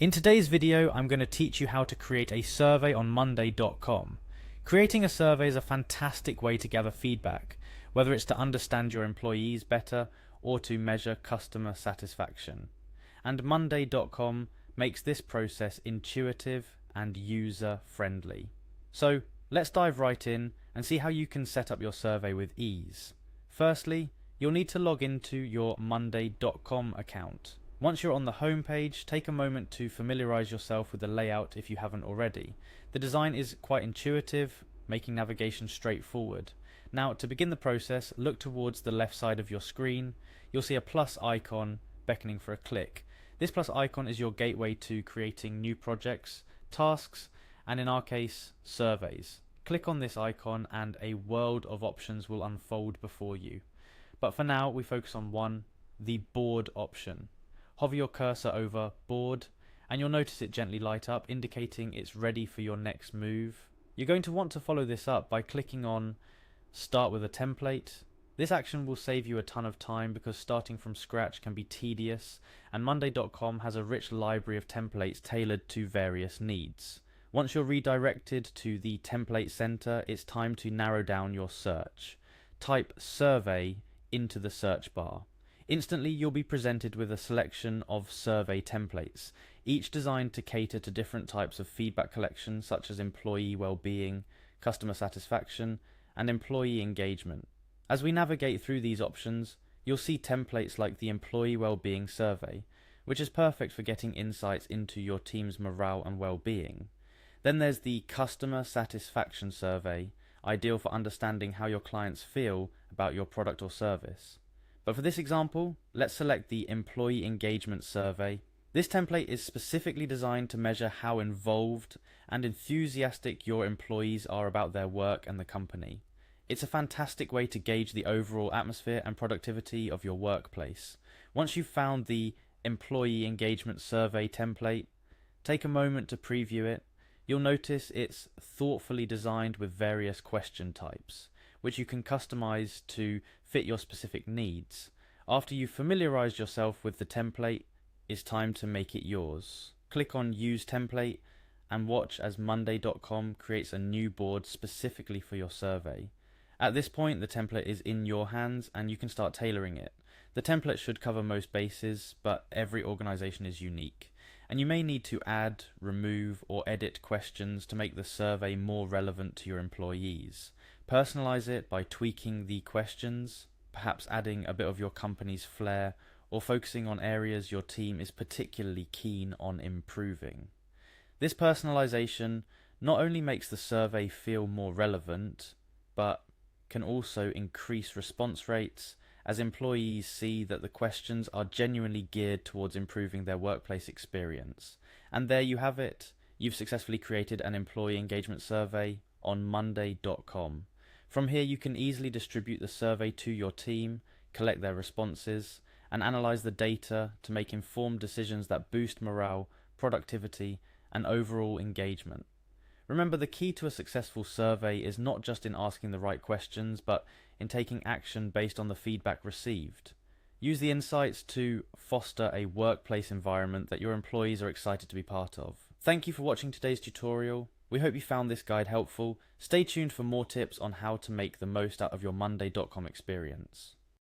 In today's video, I'm going to teach you how to create a survey on Monday.com. Creating a survey is a fantastic way to gather feedback, whether it's to understand your employees better or to measure customer satisfaction. And Monday.com makes this process intuitive and user-friendly. So let's dive right in and see how you can set up your survey with ease. Firstly, you'll need to log into your Monday.com account. Once you're on the home page, take a moment to familiarize yourself with the layout if you haven't already. The design is quite intuitive, making navigation straightforward. Now, to begin the process, look towards the left side of your screen. You'll see a plus icon beckoning for a click. This plus icon is your gateway to creating new projects, tasks, and in our case, surveys. Click on this icon and a world of options will unfold before you. But for now, we focus on one, the board option. Hover your cursor over board and you'll notice it gently light up, indicating it's ready for your next move. You're going to want to follow this up by clicking on start with a template. This action will save you a ton of time because starting from scratch can be tedious, and Monday.com has a rich library of templates tailored to various needs. Once you're redirected to the template center, it's time to narrow down your search. Type survey into the search bar. Instantly, you'll be presented with a selection of survey templates, each designed to cater to different types of feedback collection such as employee well-being, customer satisfaction, and employee engagement. As we navigate through these options, you'll see templates like the Employee Well-being Survey, which is perfect for getting insights into your team's morale and well-being. Then there's the Customer Satisfaction Survey, ideal for understanding how your clients feel about your product or service. But for this example, let's select the Employee Engagement Survey. This template is specifically designed to measure how involved and enthusiastic your employees are about their work and the company. It's a fantastic way to gauge the overall atmosphere and productivity of your workplace. Once you've found the Employee Engagement Survey template, take a moment to preview it. You'll notice it's thoughtfully designed with various question types, which you can customize to fit your specific needs. After you've familiarized yourself with the template, it's time to make it yours. Click on Use Template and watch as Monday.com creates a new board specifically for your survey. At this point, the template is in your hands and you can start tailoring it. The template should cover most bases, but every organization is unique, and you may need to add, remove, or edit questions to make the survey more relevant to your employees. Personalize it by tweaking the questions, perhaps adding a bit of your company's flair, or focusing on areas your team is particularly keen on improving. This personalization not only makes the survey feel more relevant, but can also increase response rates as employees see that the questions are genuinely geared towards improving their workplace experience. And there you have it. You've successfully created an employee engagement survey on Monday.com. From here, you can easily distribute the survey to your team, collect their responses, and analyze the data to make informed decisions that boost morale, productivity, and overall engagement. Remember, the key to a successful survey is not just in asking the right questions, but in taking action based on the feedback received. Use the insights to foster a workplace environment that your employees are excited to be part of. Thank you for watching today's tutorial. We hope you found this guide helpful. Stay tuned for more tips on how to make the most out of your Monday.com experience.